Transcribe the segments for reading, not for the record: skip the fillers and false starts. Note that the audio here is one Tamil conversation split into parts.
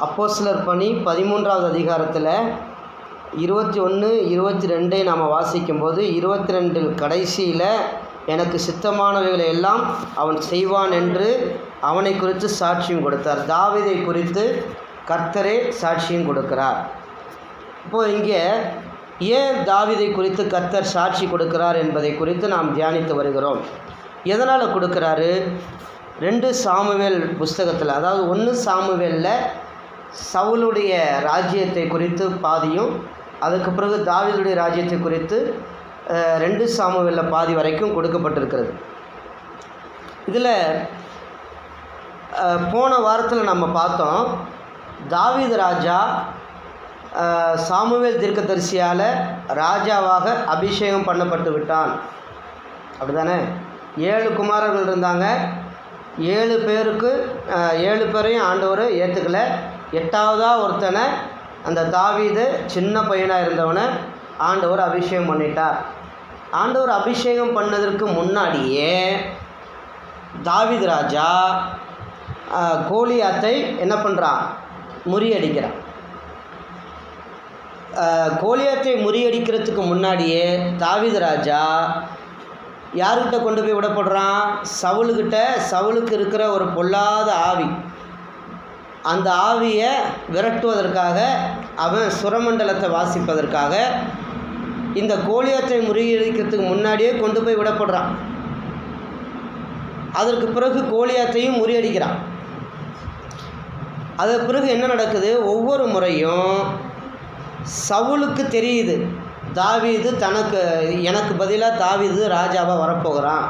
அப்போஸ்தலர் பணி 13வது அதிகாரத்தில் 21, 22 நாம் வாசிக்கும்போது 22 கடைசியில் எனக்கு சித்தமானவைகளை எல்லாம் அவன் செய்வான் என்று அவனை குறித்து சாட்சியம் கொடுத்தார். தாவீதை குறித்து கர்த்தரே சாட்சியம் கொடுக்கிறார். இப்போது இங்கே ஏன் தாவீதை குறித்து கர்த்தர் சாட்சி கொடுக்கிறார் என்பதை குறித்து நாம் தியானித்து வருகிறோம். எதனால் கொடுக்குறாரு? 2 சாமுவேல் புஸ்தகத்தில், அதாவது 1 சாமுவேலில் சவுலுடைய ராஜ்யத்தை குறித்து பாதியும், அதுக்கு பிறகு தாவீதுடைய ராஜ்யத்தை குறித்து 2 சாமுவேலில் பாதி வரைக்கும் கொடுக்கப்பட்டிருக்கிறது. இதில் போன வாரத்தில் நம்ம பார்த்தோம், தாவீது ராஜா சாமுவேல் தீர்க்கதரிசியால் ராஜாவாக அபிஷேகம் பண்ணப்பட்டு விட்டான். அப்படி தானே? 7 குமாரர்கள் இருந்தாங்க. 7 பேரையும் ஆண்டவர் ஏற்றுக்கலை. 8ஆவதாக ஒருத்தனை, அந்த தாவீது சின்ன பையனாக இருந்தவனை ஆண்டவர் அபிஷேகம் பண்ணிட்டார். ஆண்டவர் அபிஷேகம் பண்ணதற்கு முன்னாடியே தாவீது ராஜா கோலியாத்தை என்ன பண்ணுறான்? முறியடிக்கிறான். கோலியாத்தை முறியடிக்கிறதுக்கு முன்னாடியே தாவீது ராஜா யார்கிட்ட கொண்டு போய் விடப்படுறான்? சவுலுக்கிட்ட. சவுலுக்கு இருக்கிற ஒரு பொல்லாத ஆவி, அந்த ஆவியை விரட்டுவதற்காக, அவன் சுரமண்டலத்தை வாசிப்பதற்காக இந்த கோலியாத்தை முறியடிக்கிறதுக்கு முன்னாடியே கொண்டு போய் விடப்படுறான். அதற்கு பிறகு கோலியாத்தையும் முறியடிக்கிறான். அதற்கு பிறகு என்ன நடக்குது? ஒவ்வொரு முறையும் சவுலுக்கு தெரியுது, தாவீது எனக்கு பதிலாக தாவீது ராஜாவாக வரப்போகிறான்,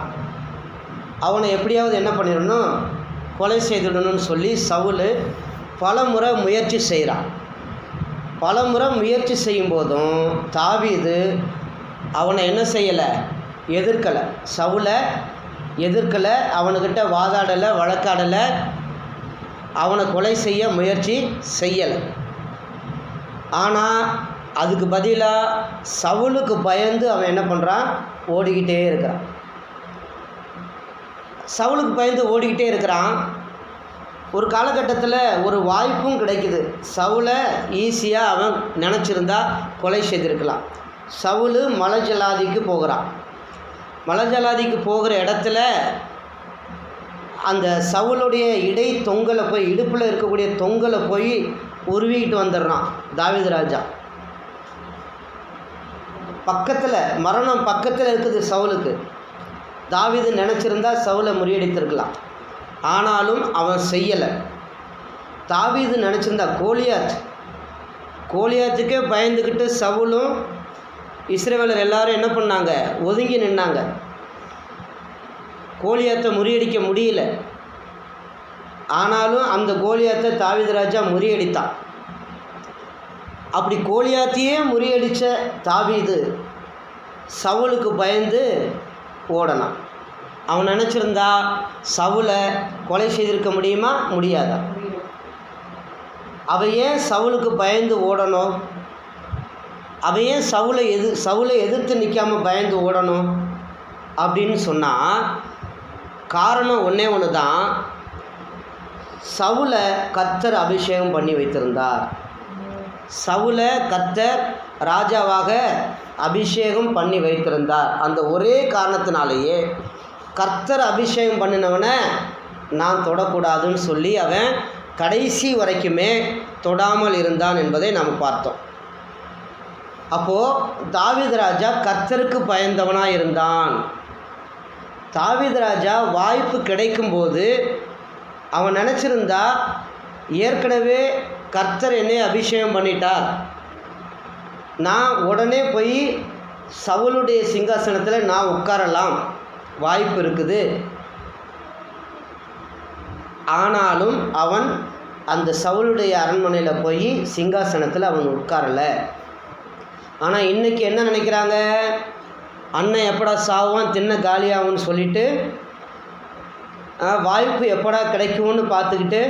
அவனை எப்படியாவது என்ன பண்ணிடணும், கொலை செய்துடணும்னு சொல்லி சவுல் பல முறை முயற்சி செய்கிறான். பல முறை முயற்சி செய்யும்போதும் தாவீது அவனை என்ன செய்யலை? எதிர்க்கலை. சவுலை எதிர்க்கலை, அவனுக்கிட்ட வாதாடலை, வழக்காடலை, அவனை கொலை செய்ய முயற்சி செய்யலை. ஆனால் அதுக்கு பதிலாக சவுலுக்கு பயந்து அவன் என்ன பண்ணுறான்? ஓடிக்கிட்டே இருக்கிறான். சவுலுக்கு பயந்து ஓடிக்கிட்டே இருக்கிறான். ஒரு காலகட்டத்தில் ஒரு வாய்ப்பும் கிடைக்குது. சவுலை ஈஸியாக அவன் நினச்சிருந்தா கொலை செய்திருக்கலாம். சவுல் மலைஜலாதிக்கு போகிறான். மலைஜலாதிக்கு போகிற இடத்துல அந்த சவுளுடைய தொங்கலை போய், இடுப்பில் இருக்கக்கூடிய தொங்கலை போய் உருவிக்கிட்டு வந்துடுறான் தாவீது ராஜா. பக்கத்தில் மரணம் பக்கத்தில் இருக்குது சவுலுக்கு. தாவீது நினச்சிருந்தா சவுலை முறியடித்திருக்கலாம். ஆனாலும் அவன் செய்யலை. தாவீது நினச்சிருந்தா கோலியாத்துக்கே பயந்துக்கிட்டு சவுலும் இஸ்ரவேலர் எல்லாரும் என்ன பண்ணாங்க? ஒதுங்கி நின்னாங்க. கோலியாத்தை முறியடிக்க முடியல. ஆனாலும் அந்த கோலியாத்தை தாவீது ராஜா முறியடித்தான். அப்படி கோலியாத்தையே முறியடித்த தாவீது சவுலுக்கு பயந்து ஓடனான். அவன் நினச்சிருந்தா சவுலை கொலை செய்திருக்க முடியுமா? முடியாதா? அவன் ஏன் சவுலுக்கு பயந்து ஓடணும்? அவன் ஏன் சவுலை எதிர்த்து நிற்காமல் பயந்து ஓடணும் அப்படின்னு சொன்னால் காரணம் ஒன்று தான். சவுலை கர்த்தர் அபிஷேகம் பண்ணி வைத்திருந்தார். சவுலை கர்த்தர் ராஜாவாக அபிஷேகம் பண்ணி வைத்திருந்தார். அந்த ஒரே காரணத்தினாலேயே கர்த்தர் அபிஷேகம் பண்ணினவனை நான் தொடக்கூடாதுன்னு சொல்லி அவன் கடைசி வரைக்குமே தொடாமல் இருந்தான் என்பதை நாம் பார்த்தோம். அப்போது தாவீது ராஜா கர்த்தருக்கு பயந்தவனாக இருந்தான். தாவீது ராஜா வாய்ப்பு கிடைக்கும்போது அவன் நினச்சிருந்தா, ஏற்கனவே கர்த்தர் என்னை அபிஷேகம் பண்ணிட்டார், நான் உடனே போய் சவுலுடைய சிங்காசனத்தில் நான் உட்காரலாம், வாய்ப்பு இருக்குது. ஆனாலும் அவன் அந்த சவுலுடைய அரண்மனையில் போய் சிங்காசனத்தில் அவன் உட்காரலை. ஆனால் இன்றைக்கி என்ன நினைக்கிறாங்க? அண்ணன் எப்படா சாவான், தின்ன காலியாகும்னு சொல்லிவிட்டு வாய்ப்பு எப்படா கிடைக்கும்னு பார்த்துக்கிட்டு,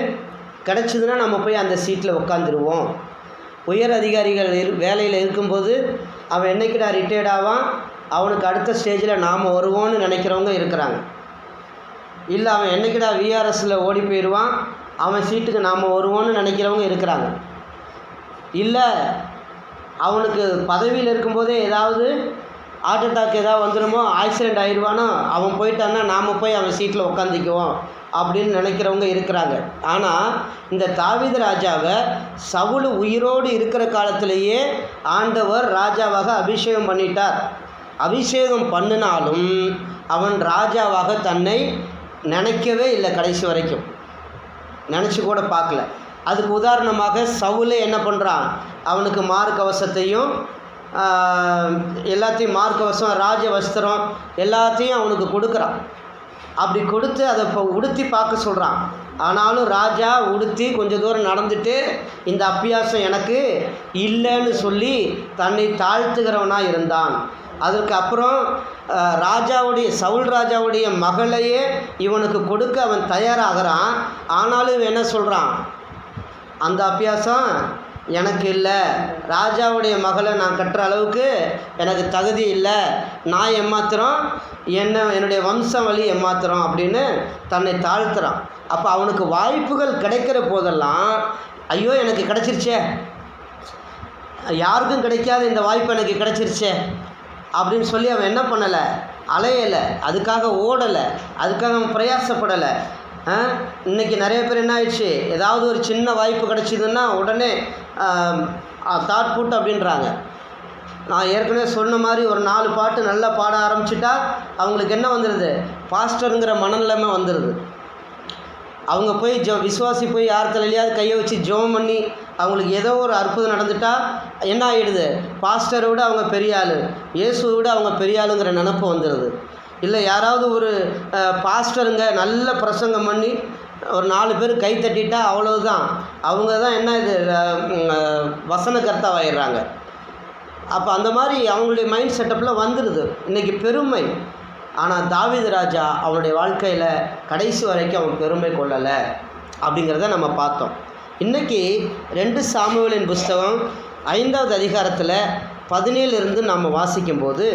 கிடச்சிதுன்னா நம்ம போய் அந்த சீட்டில் உட்காந்துருவோம். உயர் அதிகாரிகள் வேலையில் இருக்கும்போது அவன் என்றைக்கிடா ரிட்டையர்ட் ஆவான், அவனுக்கு அடுத்த ஸ்டேஜில் நாம் வருவோன்னு நினைக்கிறவங்க இருக்கிறாங்க. இல்லை அவன் என்றைக்கிடா விஆர்எஸில் ஓடி போயிடுவான், அவன் சீட்டுக்கு நாம் வருவோன்னு நினைக்கிறவங்க இருக்கிறாங்க. இல்லை அவனுக்கு பதவியில் இருக்கும்போதே ஏதாவது ஹார்ட் அட்டாக் ஏதாவது வந்துடுமோ, ஆக்சிடெண்ட் ஆயிடுவானோ, அவன் போயிட்டான்னா நாம் போய் அவன் சீட்டில் உட்காந்துக்குவோம் அப்படின்னு நினைக்கிறவங்க இருக்கிறாங்க. ஆனால் இந்த தாவீது ராஜாவை சவுல் உயிரோடு இருக்கிற காலத்திலேயே ஆண்டவர் ராஜாவாக அபிஷேகம் பண்ணிட்டார். அபிஷேகம் பண்ணினாலும் அவன் ராஜாவாக தன்னை நினைக்கவே இல்லை, கடைசி வரைக்கும் நினச்சி கூட பார்க்கல. அதுக்கு உதாரணமாக சவுலே என்ன பண்ணுறான், அவனுக்கு மார்க்கவசத்தையும் எல்லாத்தையும், மார்க்கவசம், ராஜ வஸ்திரம் எல்லாத்தையும் அவனுக்கு கொடுக்குறான். அப்படி கொடுத்து அதை இப்போ உடுத்தி பார்க்க சொல்கிறான். ஆனாலும் ராஜா உடுத்தி கொஞ்சம் தூரம் நடந்துட்டு இந்த அபியாசம் எனக்கு இல்லைன்னு சொல்லி தன்னை தாழ்த்துகிறவனாக இருந்தான். அதற்கு அப்புறம் சவுல் ராஜாவுடைய மகளையே இவனுக்கு கொடுக்க அவன் தயாராகிறான். ஆனாலும் இவன் என்ன சொல்கிறான், அந்த அபியாசம் எனக்கு இல்லை, ராஜாவுடைய மகளை நான் கட்டுற அளவுக்கு எனக்கு தகுதி இல்லை, நான் ஏமாத்திரம், என்னுடைய வம்சம் வழி ஏமாத்திரம் அப்படின்னு தன்னை தாழ்த்துறான். அப்போ அவனுக்கு வாய்ப்புகள் கிடைக்கிற போதெல்லாம் ஐயோ எனக்கு கிடச்சிருச்சே, யாருக்கும் கிடைக்காத இந்த வாய்ப்பு எனக்கு கிடச்சிருச்சே அப்படின்னு சொல்லி அவன் என்ன பண்ணலை, அலையலை, அதுக்காக ஓடலை, அதுக்காக அவன் பிரயாசப்படலை. இன்றைக்கி நிறைய பேர் என்ன ஆயிடுச்சு, ஏதாவது ஒரு சின்ன வாய்ப்பு கிடச்சிதுன்னா உடனே தாட் புட் அப்படின்றாங்க. நான் ஏற்கனவே சொன்ன மாதிரி ஒரு 4 பாட்டு நல்லா பாட ஆரம்பிச்சிட்டா அவங்களுக்கு என்ன வந்துடுது, பாஸ்டருங்கிற மனநிலைமை வந்துடுது. அவங்க போய் விசுவாசி போய் யார் தலையிலையாவது கையை வச்சு ஜெபம் பண்ணி அவங்களுக்கு ஏதோ ஒரு அற்புதம் நடந்துட்டால் என்ன ஆகிடுது, பாஸ்டரை விட அவங்க பெரிய ஆள், இயேசுவை விட அவங்க பெரிய ஆளுங்கிற நினப்பு வந்துடுது. இல்லை யாராவது ஒரு பாஸ்டருங்க நல்ல பிரசங்கம் பண்ணி ஒரு 4 பேர் கை தட்டிட்டா அவ்வளவுதான், அவங்க தான் என்ன இது வசனகர்த்தாவாயிடுறாங்க. அப்போ அந்த மாதிரி அவங்களுடைய மைண்ட் செட்டப்பில் வந்துடுது இன்றைக்கி பெருமை. ஆனால் தாவீது ராஜா அவனுடைய வாழ்க்கையில் கடைசி வரைக்கும் அவன் பெருமை கொள்ளலை அப்படிங்கிறத நம்ம பார்த்தோம். இன்றைக்கி 2 சாமுவேலின் புஸ்தகம் 5வது அதிகாரத்தில் 17 நாம் வாசிக்கும்போது,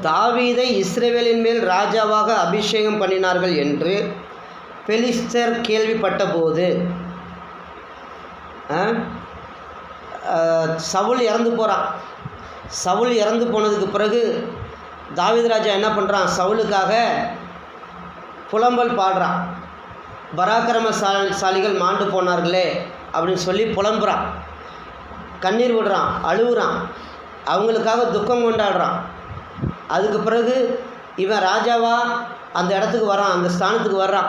தாவீதை இஸ்ரவேலின் மேல் ராஜாவாக அபிஷேகம் பண்ணினார்கள் என்று பெலிஸ்தர் கேள்விப்பட்ட போது, சவுல் இறந்து போகிறான். சவுல் இறந்து போனதுக்கு பிறகு தாவீது ராஜா என்ன பண்ணுறான், சவுலுக்காக புலம்பல் பாடுறான். பராக்கிரமசாலிகள் மாண்டு போனார்களே அப்படின்னு சொல்லி புலம்புறான், கண்ணீர் விடுறான், அழுகுறான், அவங்களுக்காக துக்கம் கொண்டாடுறான். அதுக்கு பிறகு இவன் ராஜாவா அந்த இடத்துக்கு வரான், அந்த ஸ்தானத்துக்கு வர்றான்.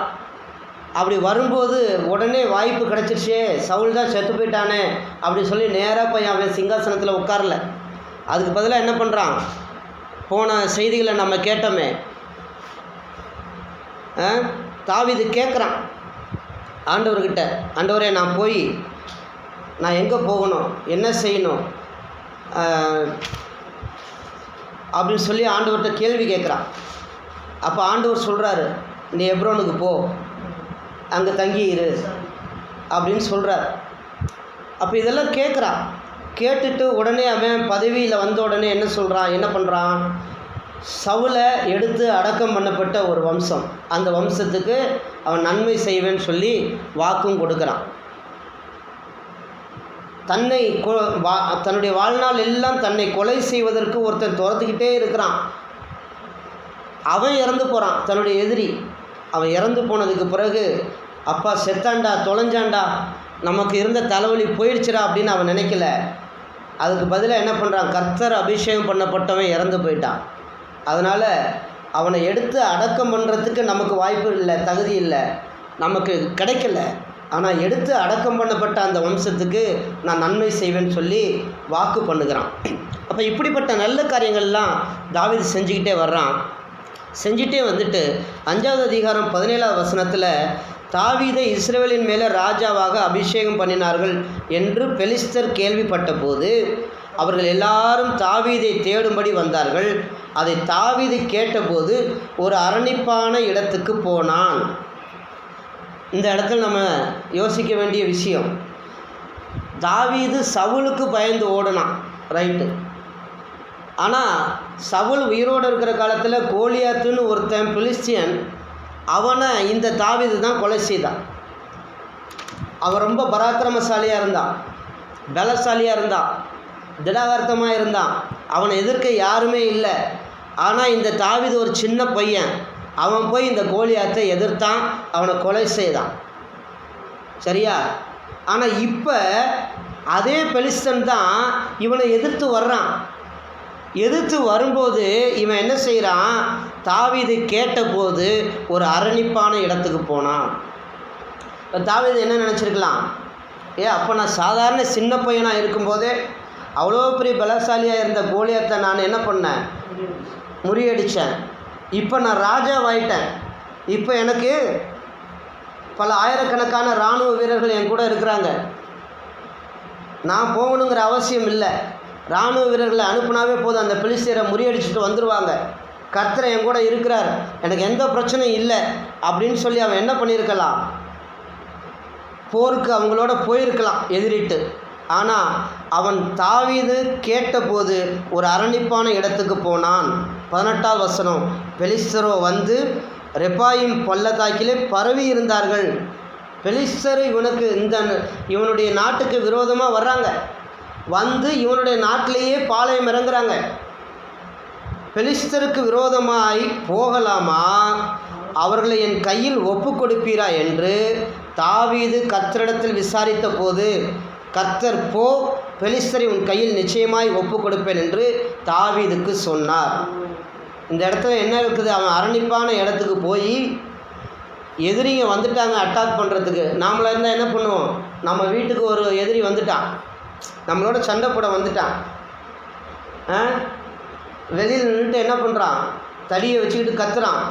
அப்படி வரும்போது உடனே வாய்ப்பு கிடச்சிருச்சே, சவுல் தான் செத்து போயிட்டானே அப்படின்னு சொல்லி நேராக போய் அவன் சிங்காசனத்தில் உட்காரல. அதுக்கு பதிலாக என்ன பண்ணுறான், போன செய்திகளை நம்ம கேட்டோமே, தாவீது கேட்குறான் ஆண்டவர்கிட்ட, ஆண்டவரே நான் போய் நான் எங்கே போகணும், என்ன செய்யணும் அப்படின்னு சொல்லி ஆண்டவர்கிட்ட கேள்வி கேட்குறான். அப்போ ஆண்டவர் சொல்கிறாரு, நீ எப்ரோனுக்கு போ, அங்கே தங்கி இரு அப்படின்னு சொல்கிறார். அப்போ இதெல்லாம் கேட்குறான். கேட்டுட்டு உடனே அவன் பதவியில் வந்த உடனே என்ன சொல்கிறான், என்ன பண்ணுறான், சவுலை எடுத்து அடக்கம் பண்ணப்பட்ட ஒரு வம்சம், அந்த வம்சத்துக்கு அவன் நன்மை செய்வேன்னு சொல்லி வாக்கும் கொடுக்குறான். தன்னுடைய வாழ்நாள் எல்லாம் தன்னை கொலை செய்வதற்கு ஒருத்தன் துரத்துக்கிட்டே இருக்கிறான். அவன் இறந்து போகிறான், தன்னுடைய எதிரி. அவன் இறந்து போனதுக்கு பிறகு அப்பா செத்தாண்டா, தொலைஞ்சாண்டா, நமக்கு இருந்த தலைவலி போயிடுச்சுடா அப்படின்னு அவன் நினைக்கல. அதுக்கு பதிலாக என்ன பண்ணுறான், கர்த்தர் அபிஷேகம் பண்ணப்பட்டவன் இறந்து போயிட்டான். அதனால் அவனை எடுத்து அடக்கம் பண்ணுறதுக்கு நமக்கு வாய்ப்பு இல்லை, தகுதி இல்லை, நமக்கு கிடைக்கல. ஆனால் எடுத்து அடக்கம் பண்ணப்பட்ட அந்த வம்சத்துக்கு நான் நன்மை செய்வேன்னு சொல்லி வாக்கு பண்ணுகிறான். அப்போ இப்படிப்பட்ட நல்ல காரியங்கள்லாம் தாவீது செஞ்சுக்கிட்டே வர்றான். செஞ்சுட்டே வந்துட்டு 5வது அதிகாரம் 17வது வசனத்தில், தாவீதை இஸ்ரவேலின் மேலே ராஜாவாக அபிஷேகம் பண்ணினார்கள் என்று பெலிஸ்தர் கேள்விப்பட்ட போது அவர்கள் எல்லாரும் தாவீதை தேடும்படி வந்தார்கள். அதை தாவீது கேட்டபோது ஒரு அரணிப்பான இடத்துக்கு போனான். இந்த இடத்துல நம்ம யோசிக்க வேண்டிய விஷயம், தாவீது சவுலுக்கு பயந்து ஓடினான், ரைட்டு. ஆனால் சவுல் உயிரோடு இருக்கிற காலத்தில் கோலியாத்துன்னு ஒருத்தன் பிலிஸ்தியன், அவனை இந்த தாவீது தான் கொலை செய்தான். அவன் ரொம்ப பராக்கிரமசாலியாக இருந்தான், பலசாலியாக இருந்தான், திடாகார்த்தமாக இருந்தான். அவனை எதிர்க்க யாருமே இல்லை. ஆனால் இந்த தாவீது ஒரு சின்ன பையன், அவன் போய் இந்த கோலியாத்தை எதிர்த்தான், அவனை கொலை செய்தான். சரியா? ஆனால் இப்போ அதே பெலிஸ்தன் தான் இவனை எதிர்த்து வர்றான். எதிர்த்து வரும்போது இவன் என்ன செய்கிறான், தாவீது கேட்டபோது ஒரு அரணிப்பான இடத்துக்கு போனான். இப்போ தாவீது என்ன நினச்சிருக்கலாம், அப்போ நான் சாதாரண சின்ன பையனாக இருக்கும்போதே அவ்வளோ பெரிய பலசாலியாக இருந்த கோலியாத்தை நான் என்ன பண்ணேன், முறியடித்தேன். இப்போ நான் ராஜாவாயிட்டேன். இப்போ எனக்கு பல ஆயிரக்கணக்கான இராணுவ வீரர்கள் என் கூட இருக்கிறாங்க. நான் போகணுங்கிற அவசியம் இல்லை. இராணுவ வீரர்களை அனுப்புனாவே போதும், அந்த பிலிஸ்தியரை முறியடிச்சுட்டு வந்துடுவாங்க. கர்த்தர் என் கூட இருக்கிறார், எனக்கு எந்த பிரச்சனையும் இல்லை அப்படின்னு சொல்லி அவன் என்ன பண்ணியிருக்கலாம், போருக்கு அவங்களோட போயிருக்கலாம் எதிரிட்டு. ஆனால் அவன் தாவீது கேட்டபோது ஒரு அரணிப்பான இடத்துக்கு போனான். 18ஆம் வசனம், பெலிஸ்தரோ வந்து ரெப்பாயிம் பள்ளத்தாக்கிலே பரவி இருந்தார்கள். பெலிஸ்தர் இவனுடைய நாட்டுக்கு விரோதமாக வர்றாங்க, வந்து இவனுடைய நாட்டிலேயே பாளையம் இறங்குறாங்க. பெலிஸ்தருக்கு விரோதமாய் போகலாமா, அவர்களை என் கையில் ஒப்பு கொடுப்பீரா என்று தாவீது கர்த்தரிடத்தில் விசாரித்த போது, கர்த்தர் போ, பெலிஸ்தரை உன் கையில் நிச்சயமாய் ஒப்பு கொடுப்பேன் என்று தாவீதுக்கு சொன்னார். இந்த இடத்துல என்ன இருக்குது, அவன் அரணிப்பான இடத்துக்கு போய் எதிரிங்க வந்துட்டாங்க அட்டாக் பண்ணுறதுக்கு. நாமளாக இருந்தால் என்ன பண்ணுவோம், நம்ம வீட்டுக்கு ஒரு எதிரி வந்துட்டான், நம்மளோட சண்டை போட வந்துட்டான், வெளியில் நின்றுட்டு என்ன பண்ணுறான், தடியை வச்சுக்கிட்டு கத்துறான்,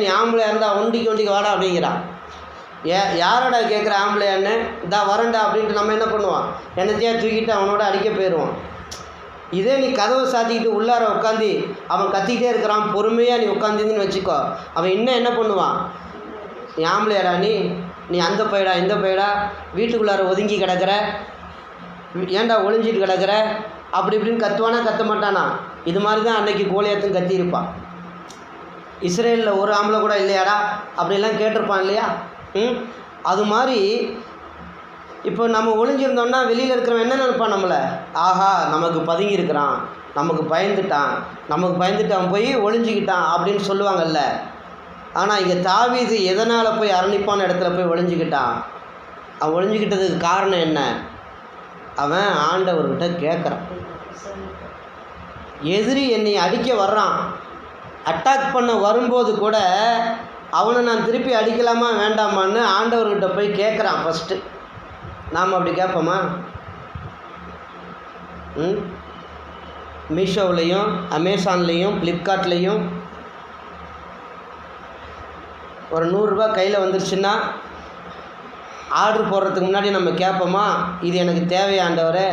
நீ ஆம்பளையாக இருந்தால் ஒண்டிக்கு வாடா அப்படிங்கிறான். யாரோட கேட்குற ஆம்பளையான்னு, இதா வரண்டா அப்படின்ட்டு நம்ம என்ன பண்ணுவோம், என்னத்தையா தூக்கிட்டு அவனோட அடிக்க போயிடுவோம். இதே நீ கதவை சாத்திக்கிட்டு உள்ளார உட்காந்து அவன் கத்திக்கிட்டே இருக்கிறான், பொறுமையாக நீ உட்காந்துன்னு வச்சுக்கோ, அவன் இன்னும் என்ன பண்ணுவான், நீ ஆம்பளையாடா, நீ அந்த பையடா இந்த பையடா, வீட்டுக்குள்ளார ஒதுங்கி கிடக்கிற, ஏன்டா ஒளிஞ்சிட்டு கிடக்கிற, அப்படி இப்படின்னு கத்துவானா கத்த மாட்டானா. இது மாதிரி தான் அன்னைக்கு கோலியாத்தும் கத்தியிருப்பான். இஸ்ரேலில் ஒரு ஆம்பளை கூட இல்லையாடா அப்படிலாம் கேட்டிருப்பான் இல்லையா. அது மாதிரி இப்போ நம்ம ஒளிஞ்சிருந்தோம்னா வெளியில் இருக்கிறவன் என்ன நினைப்பான், நம்மளை ஆஹா நமக்கு பதுங்கி இருக்கிறான், நமக்கு பயந்துட்டு அவன் போய் ஒளிஞ்சிக்கிட்டான் அப்படின்னு சொல்லுவாங்கல்ல. ஆனால் இங்கே தாவீது எதனால் போய் அரணிப்பான இடத்துல போய் ஒளிஞ்சிக்கிட்டான், அவன் ஒளிஞ்சிக்கிட்டதுக்கு காரணம் என்ன, அவன் ஆண்டவர்கிட்ட கேட்குறான். எதிரி என்னை அடிக்க வர்றான், அட்டாக் பண்ண வரும்போது கூட அவனை நான் திருப்பி அடிக்கலாமா வேண்டாமான்னு ஆண்டவர்கிட்ட போய் கேட்குறான் ஃபஸ்ட்டு. நாம் அப்படி கேட்போமா? மீஷோவிலையும் அமேசான்லேயும் ஃப்ளிப்கார்ட்லேயும் ஒரு 100 ரூபா கையில் வந்துருச்சுன்னா ஆர்டர் போடுறதுக்கு முன்னாடி நம்ம கேட்போமா, இது எனக்கு தேவையாண்டவரே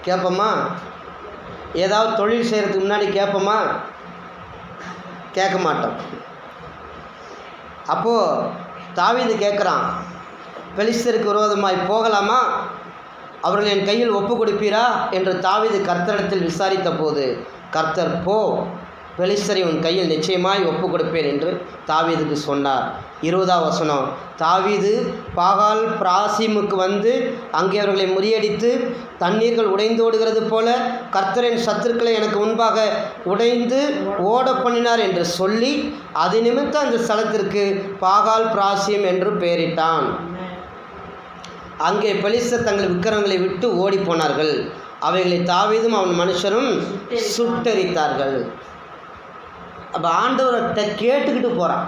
கேட்போமா? ஏதாவது தொழில் செய்கிறதுக்கு முன்னாடி கேட்போமா? கேட்க மாட்டோம். அப்போது தாவீது கேட்குறான், பெலிஸ்தருக்கு விரோதமாய் போகலாமா, அவர்கள் என் கையில் ஒப்பு கொடுப்பீரா என்று தாவீது கர்த்தரிடத்தில் விசாரித்த போது, கர்த்தர் போ, பெலிஸ்தரை உன் கையில் நிச்சயமாய் ஒப்பு கொடுப்பேன் என்று தாவீதுக்கு சொன்னார். 20ஆம் வசனம், தாவீது பாகால் பிராசிமுக்கு வந்து அங்கே அவர்களை முறியடித்து தண்ணீர்கள் உடைந்து ஓடுகிறது போல கர்த்தரின் சத்துருக்களை எனக்கு முன்பாக உடைந்து ஓட பண்ணினார் என்று சொல்லி அது நிமித்தம் அந்த ஸ்தலத்திற்கு பாகால் பிராசிம் என்று பெயரிட்டான். அங்கே பெலிஸ்தர் தங்கள் விக்கிரங்களை விட்டு ஓடி போனார்கள், அவைகளை தாவீதும் அவன் மனுஷரும் சுட்டெரித்தார்கள். அப்போ ஆண்டவர்கிட்ட கேட்டுக்கிட்டு போகிறான்.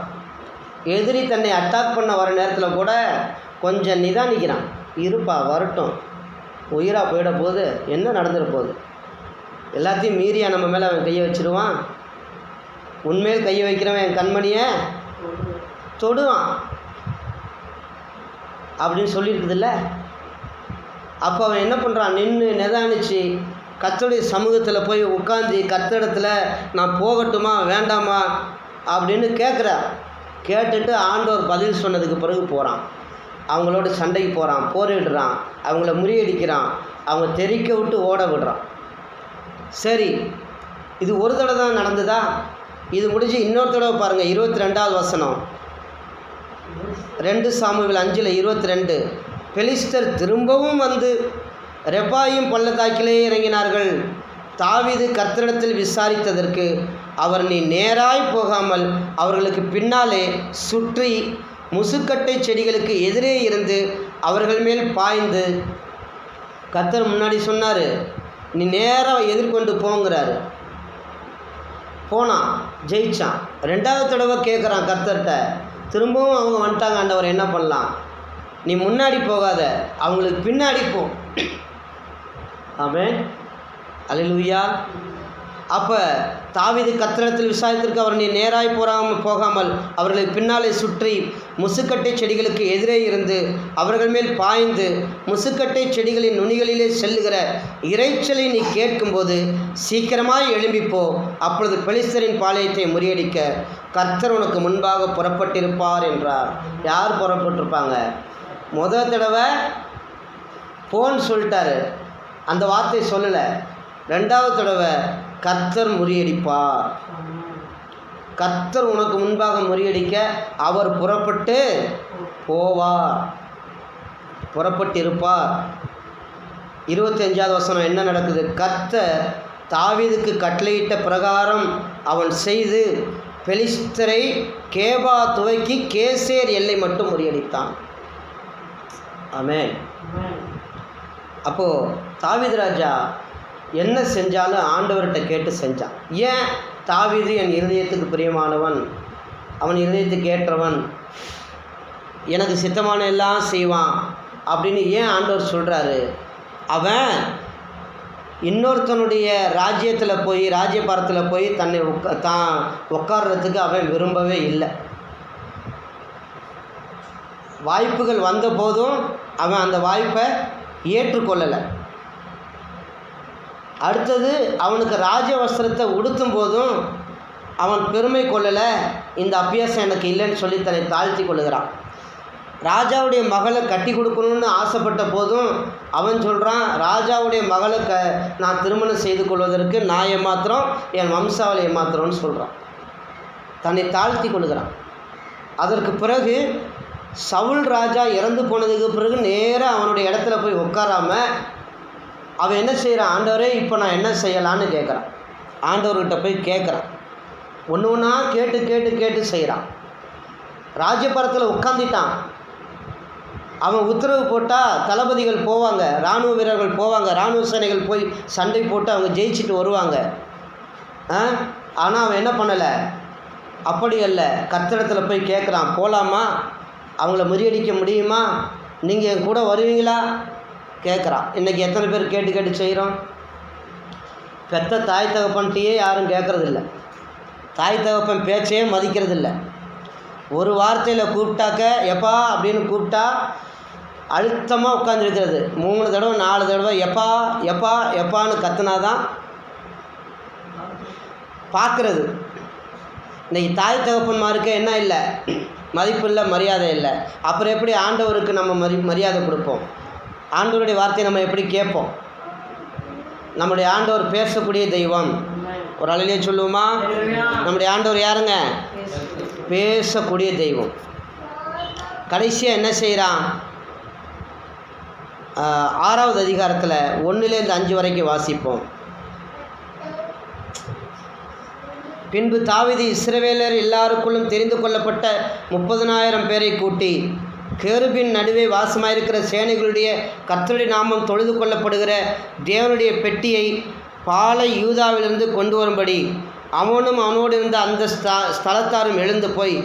எதிரி தன்னை அட்டாக் பண்ண வர நேரத்தில் கூட கொஞ்சம் நிதானிக்கிறான், இருப்பா வரட்டும், உயிராக போயிட போகுது, என்ன நடந்துட போகுது, எல்லாத்தையும் மீறியா நம்ம மேலே அவன் கையை வச்சிடுவான், உண்மையில் கையை வைக்கிறவன் என் கண்மணியை தொடுவான் அப்படின்னு சொல்லியிருக்குதுல்ல. அப்போ அவன் என்ன பண்ணுறான், நின்று நிதானிச்சு கர்த்தருடைய சமூகத்தில் போய் உட்காந்து கர்த்தரிடத்தில் நான் போகட்டுமா வேண்டாமா அப்படின்னு கேட்குறா. கேட்டுட்டு ஆண்டவர் பதில் சொன்னதுக்கு பிறகு போகிறான். அவங்களோட சண்டைக்கு போகிறான், போரிடுறான், அவங்கள முறியடிக்கிறான், அவங்க தெறிக்க விட்டு ஓட விடுறான். சரி, இது ஒரு தடவை தான் நடந்ததா? இது முடிஞ்சு இன்னொரு தடவை பாருங்கள், 22வது வசனம், 2 சாமுவேல் 5:22. பெலிஸ்தர் திரும்பவும் வந்து ரெபாயிம் பள்ளத்தாக்கிலே இறங்கினார்கள். தாவீது கர்த்தரிடத்தில் விசாரித்ததற்கு அவர், நீ நேராய் போகாமல் அவர்களுக்கு பின்னாலே சுற்றி முசுக்கட்டை செடிகளுக்கு எதிரே இருந்து அவர்கள் மேல் பாய்ந்து, கர்த்தர் முன்னாடி சொன்னார், நீ நேராக எதிர்கொண்டு போங்கிறாரு. போனான், ஜெயிச்சான். 2வது தடவை கேட்குறான் கர்த்தர்கிட்ட, திரும்பவும் அவங்க வந்துட்டாங்க, ஆண்டவர் என்ன பண்ணலாம்? நீ முன்னாடி போகாத, அவங்களுக்கு பின்னாடி போ. ஆமென், அல்லேலூயா. அப்போ தாவீது கர்த்தரிடத்தில் விசாரித்திருக்க அவர், நீ நேராய் போகாமல் அவர்களை பின்னாலே சுற்றி முசுக்கட்டை செடிகளுக்கு எதிரே இருந்து அவர்கள் மேல் பாய்ந்து முசுக்கட்டை செடிகளின் நுனிகளிலே செல்லுகிற இரைச்சலை நீ கேட்கும்போது சீக்கிரமாய் எழும்பிப்போ. அப்பொழுது பெலிஸ்தரின் பாளையத்தை முறியடிக்க கர்த்தர் உனக்கு முன்பாக புறப்பட்டிருப்பார் என்றார். யார் புறப்பட்டிருப்பாங்க? முதல் தடவை போன்னு சொல்லிட்டாரு, அந்த வார்த்தை சொல்லலை. 2வது தடவை கர்த்தர் முறியடிப்பார். கர்த்தர் உனக்கு முன்பாக முறியடிக்க அவர் புறப்பட்டு போவார், புறப்பட்டிருப்பார். 25வது வசனம் என்ன நடக்குது? கர்த்தர் தாவீதுக்கு கட்டளையிட்ட பிரகாரம் அவன் செய்து பெலிஸ்தரை கேபா துவக்கி கேசேர் எல்லை மட்டும் முறியடித்தான். ஆமென். அப்போது தாவீது ராஜா என்ன செஞ்சாலும் ஆண்டவர்கிட்ட கேட்டு செஞ்சான். ஏன்? தாவீது என் இருதயத்துக்கு பிரியமானவன், அவன் இருதயத்துக்கு ஏற்றவன், எனக்கு சித்தமான எல்லாம் செய்வான் அப்படின்னு ஏன் ஆண்டவர் சொல்கிறாரு? அவன் இன்னொருத்தனுடைய ராஜ்யத்தில் போய், ராஜ்யபாரத்தில் போய் தன்னை தான் உட்கார்றதுக்கு அவன் விரும்பவே இல்லை. வாய்ப்புகள் வந்த போதும் அவன் அந்த வாய்ப்பை ஏற்றுக்கொள்ளலை. அடுத்தது அவனுக்கு ராஜ வஸ்திரத்தை உடுத்தும் போதும் அவன் பெருமை கொள்ளலை, இந்த அபியாசம் எனக்கு இல்லைன்னு சொல்லி தன்னை தாழ்த்தி கொள்ளுகிறான். ராஜாவுடைய மகளை கட்டி கொடுக்கணும்னு ஆசைப்பட்ட போதும் அவன் சொல்கிறான், ராஜாவுடைய மகளை நான் திருமணம் செய்து கொள்வதற்கு நான் ஏமாத்திரம், என் வம்சாவளி ஏமாத்திரம்னு சொல்கிறான். தன்னை தாழ்த்தி கொள்ளுகிறான். அதற்கு பிறகு சவுல் ராஜா இறந்து போனதுக்கு பிறகு நேராக அவனுடைய இடத்துல போய் உட்காராம அவன் என்ன செய்கிறான்? ஆண்டவரே, இப்போ நான் என்ன செய்யலான்னு கேட்குறான். ஆண்டவர்கிட்ட போய் கேட்குறான். ஒன்று ஒன்றா கேட்டு கேட்டு கேட்டு செய்கிறான். ராஜ்யபாரத்தில் உட்காந்துட்டான். அவன் உத்தரவு போட்டால் தளபதிகள் போவாங்க, இராணுவ வீரர்கள் போவாங்க, இராணுவ சேனைகள் போய் சண்டை போட்டு அவங்க ஜெயிச்சுட்டு வருவாங்க. ஆனால் அவன் என்ன பண்ணலை? அப்படி அல்ல, கர்த்தரிடத்தில் போய் கேட்குறான், போகலாமா? அவங்கள முறியடிக்க முடியுமா? நீங்கள் என் கூட வருவீங்களா கேட்குறான். இன்றைக்கி எத்தனை பேர் கேட்டு கேட்டு செய்கிறோம்? பெத்த தாய் தகப்பன்ட்டையே யாரும் கேட்குறதில்ல. தாய் தகப்பன் பேச்சையே மதிக்கிறதில்ல. ஒரு வார்த்தையில் கூப்பிட்டாக்க எப்பா அப்படின்னு கூப்பிட்டா அழுத்தமாக உட்காந்துருக்கிறது. 3 தடவை 4 தடவை எப்பா எப்பா எப்பான்னு கத்துனாதான் பார்க்குறது. இன்றைக்கி தாய் தகப்பன்மாருக்கு என்ன இல்லை? மதிப்பு இல்லை, மரியாதை இல்லை. அப்புறம் எப்படி ஆண்டவருக்கு நம்ம மரியாதை கொடுப்போம்? ஆண்டவருடைய வார்த்தையை நம்ம எப்படி கேட்போம்? நம்முடைய ஆண்டவர் பேசக்கூடிய தெய்வம். ஒரு அலையிலே சொல்லுவோமா? நம்முடைய ஆண்டவர் யாருங்க? பேசக்கூடிய தெய்வம். கடைசியாக என்ன செய்கிறான்? 6வது அதிகாரத்தில் 1லேருந்து 5 வரைக்கும் வாசிப்போம். பின்பு தாவீது இஸ்ரவேலர் எல்லாருக்குள்ளும் தெரிந்து கொள்ளப்பட்ட 30,000 பேரை கூட்டி கேருபின் நடுவே வாசமாயிருக்கிற சேனைகளுடைய கர்த்தருடைய நாமம் தொழுது கொள்ளப்படுகிற தேவனுடைய பெட்டியை பாலை யூதாவிலிருந்து கொண்டு வரும்படி அவனும் அவனோடு இருந்த அந்த ஸ்தலத்தாரும் எழுந்து போய்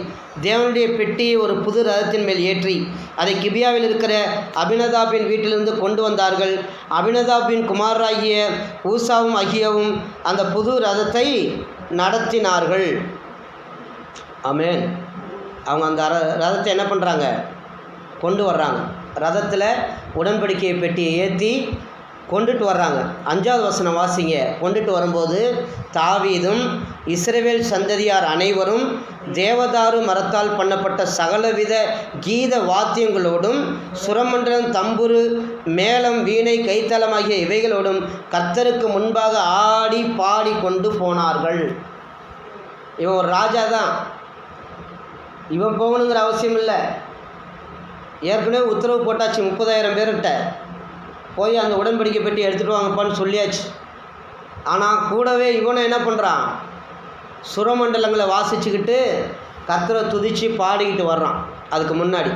தேவனுடைய பெட்டியை ஒரு புது ரதத்தின் மேல் ஏற்றி அதை கிபியாவில் இருக்கிற அபினதாபின் வீட்டிலிருந்து கொண்டு வந்தார்கள். அபினதாபின் குமாரராகிய ஊசாவும் அகியாவும் அந்த புது ரதத்தை நடத்தினார்கள். ஆமென். அவங்க அந்த ரதத்தை என்ன பண்ணுறாங்க? கொண்டு வர்றாங்க. ரதத்தில் உடன்படிக்கை பெட்டியை ஏற்றி கொண்டுட்டு வர்றாங்க. 5வது வசனம் வாசிங்க. கொண்டுட்டு வரும்போது தாவீதும் இஸ்ரவேல் சந்ததியார் அனைவரும் தேவதாரு மரத்தால் பண்ணப்பட்ட சகலவித கீத வாத்தியங்களோடும் சுரமண்டலம், தம்புரு, மேளம், வீணை, கைத்தலம் ஆகிய இவைகளோடும் கர்த்தருக்கு முன்பாக ஆடி பாடி கொண்டு போனார்கள். இவன் ஒரு ராஜா தான், இவன் போகணுங்கிற அவசியம் இல்லை. ஏற்கனவே உத்தரவு போட்டாச்சு 30,000 பேர்கிட்ட போய் அந்த உடன்படிக்கை பெட்டி எடுத்துகிட்டு வாங்கப்பான்னு சொல்லியாச்சு. ஆனால் கூடவே இவனை என்ன பண்ணுறான், சுரமண்டலங்களை வாசிச்சுக்கிட்டு கர்த்தரை துதித்து பாடிக்கிட்டு வர்றான். அதுக்கு முன்னாடி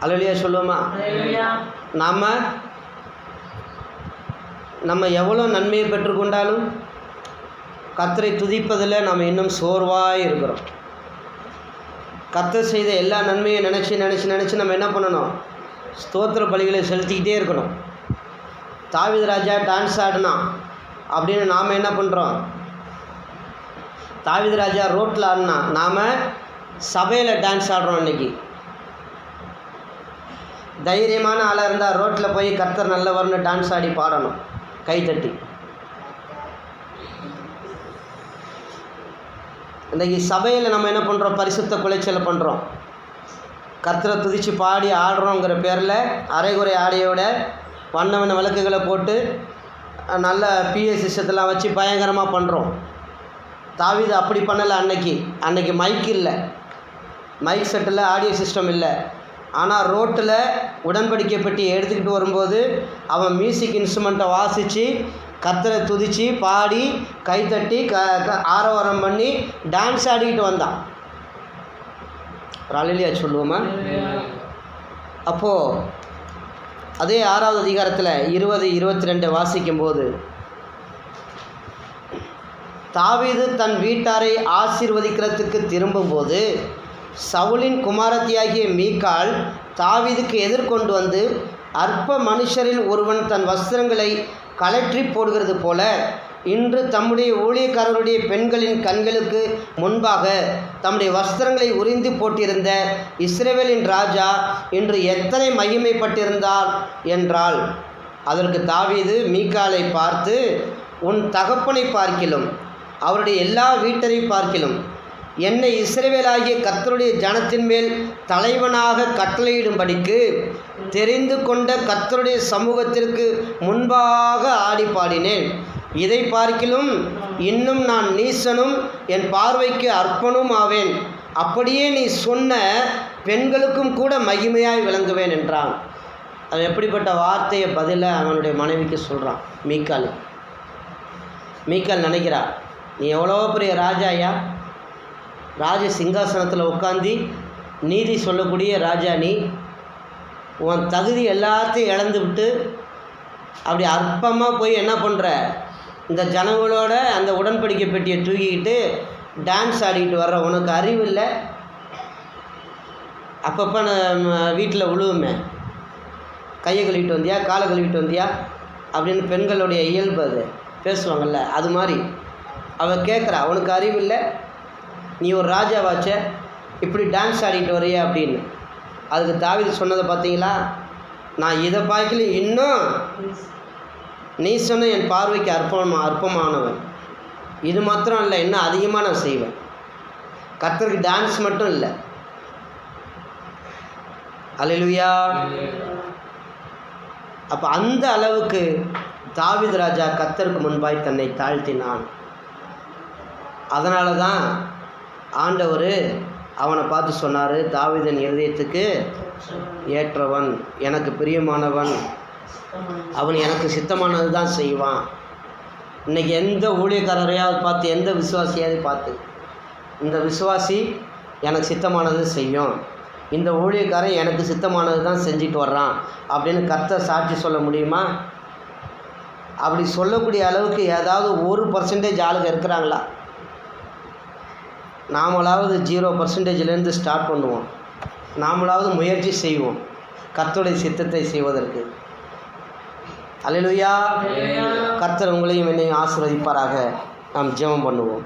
அல்லேலூயா சொல்லுவோமா? நம்ம எவ்வளோ நன்மையை பெற்றுக்கொண்டாலும் கர்த்தரை துதிப்பதில் நம்ம இன்னும் சோர்வாக இருக்கிறோம். கர்த்தர் செய்த எல்லா நன்மையை நினச்சி நம்ம என்ன பண்ணணும், ஸ்தோத்திர பலிகளை செலுத்திக்கிட்டே இருக்கணும். தாவீது ராஜா டான்ஸ் ஆடினான் அப்படின்னு நாம் என்ன பண்ணுறோம், தாவீது ராஜா ரோட்டில் ஆடினா, நாம் சபையில் டான்ஸ் ஆடுறோம். இன்றைக்கி தைரியமான ஆளாக இருந்தால் ரோட்டில் போய் கர்த்தர் நல்லவர்னு டான்ஸ் ஆடி பாடணும், கைத்தட்டி. இன்றைக்கி சபையில் நம்ம என்ன பண்ணுறோம், பரிசுத்த குலைச்சலை பண்ணுறோம். கர்த்தரை துதித்து பாடி ஆடுறோங்கிற பேரில் அரைகுறை ஆடையோட வண்ண விளக்குகளை போட்டு நல்ல பிஏ சிஸ்டத்தெல்லாம் வச்சு பயங்கரமாக பண்ணுறோம். தாவீது அப்படி பண்ணலை. அன்னைக்கு மைக் இல்லை, மைக் செட்டில் ஆடியோ சிஸ்டம் இல்லை. ஆனால் ரோட்டில் உடன்படிக்கை பெட்டி எடுத்துக்கிட்டு வரும்போது அவன் மியூசிக் இன்ஸ்ட்ருமெண்ட்டை வாசித்து கர்த்தரை துதித்து பாடி கைத்தட்டி ஆரவாரம் பண்ணி டான்ஸ் ஆடிக்கிட்டு வந்தான். அல்லேலூயா சொல்லுவோமா? அப்போது அதே 6வது அதிகாரத்தில் 20-22 வாசிக்கும்போது, தாவீது தன் வீட்டாரை ஆசீர்வதிக்கிறதுக்கு திரும்பும்போது சவுலின் குமாரத்தியாகிய மீகாள் தாவீதுக்கு எதிர்கொண்டு வந்து, அற்ப மனுஷரில் ஒருவன் தன் வஸ்திரங்களை கழற்றி போடுகிறது போல இன்று தம்முடைய ஊழியக்காரருடைய பெண்களின் கண்களுக்கு முன்பாக தம்முடைய வஸ்திரங்களை உரிந்து போட்டிருந்த இஸ்ரவேலின் ராஜா இன்று எத்தனை மகிமைப்பட்டிருந்தார் என்றாள். அதற்கு தாவீது மீகாளை பார்த்து, உன் தகப்பனை பார்க்கிலும் அவருடைய எல்லா வீட்டரை பார்க்கிலும் என்னை இஸ்ரவேலாகிய கர்த்தருடைய ஜனத்தின் மேல் தலைவனாக கட்டளையிடும்படிக்கு தெரிந்து கொண்ட கர்த்தருடைய சமூகத்திற்கு முன்பாக ஆடி பாடினேன். இதை பார்க்கிலும் இன்னும் நான் நீசனும் என் பார்வைக்கு அற்பனும் ஆவேன். அப்படியே நீ சொன்ன பெண்களுக்கும் கூட மகிமையாய் விளங்குவேன் என்றான். அவன் எப்படிப்பட்ட வார்த்தையை பதில அவனுடைய மனைவிக்கு சொல்கிறான். மீகாள் நினைக்கிறா, நீ எவ்வளோ பெரிய ராஜாயா, ராஜ சிங்காசனத்தில் உட்காந்து நீதி சொல்லக்கூடிய ராஜா, நீ உன் தகுதி எல்லாத்தையும் இழந்து விட்டு அப்படி அற்பமாக போய் என்ன பண்ணுற, இந்த ஜனங்களோட அந்த உடன்படிக்கை பெட்டியை தூக்கிக்கிட்டு டான்ஸ் ஆடிக்கிட்டு வர்ற உனக்கு அறிவு இல்லை? அப்பப்போ நான் வீட்டில் விழுவுமே, கையை கழுவிட்டு வந்தியா, காலை கழுவிட்டு வந்தியா அப்படின்னு பெண்களுடைய இயல்பு அது பேசுவாங்கள்ல, அது மாதிரி அவள் கேட்குறா, உனக்கு அறிவு இல்லை? நீ ஒரு ராஜாவாச்ச, இப்படி டான்ஸ் ஆடிக்கிட்டு வரைய அப்படின்னு. அதுக்கு தாவீது சொன்னதை பார்த்தீங்களா, நான் இதை பார்க்கல இன்னும் நீ சொன்ன என் பார்வைக்கு அற்பமானவன். இது மாத்திரம் இல்லை, இன்னும் அதிகமாக நான் செய்வேன். கர்த்தருக்கு டான்ஸ் மட்டும் இல்லை. அல்லேலூயா. அப்போ அந்த அளவுக்கு தாவீது ராஜா கர்த்தருக்கு முன்பாய் தன்னை தாழ்த்தினான். அதனால தான் ஆண்டவர் அவனை பார்த்து சொன்னார், தாவீதின் இருதயத்துக்கு ஏற்றவன், எனக்கு பிரியமானவன், அவன் எனக்கு சித்தமானது தான் செய்வான். இன்றைக்கி எந்த ஊழியக்காரரையாவது பார்த்து, எந்த விசுவாசியாவது பார்த்து, இந்த விசுவாசி எனக்கு சித்தமானது செய்யும், இந்த ஊழியக்காரன் எனக்கு சித்தமானது தான் செஞ்சுட்டு வர்றான் அப்படின்னு கர்த்தர் சாட்சி சொல்ல முடியுமா? அப்படி சொல்லக்கூடிய அளவுக்கு ஏதாவது 1% ஆளுங்க இருக்கிறாங்களா? நாமளாவது 0%லேருந்து ஸ்டார்ட் பண்ணுவோம். நாமளாவது முயற்சி செய்வோம் கர்த்தருடைய சித்தத்தை செய்வதற்கு. அல்லேலூயா. கர்த்தர் உங்களையும் என்னையும் ஆசீர்வதிப்பாராக. நாம் ஜெபம் பண்ணுவோம்.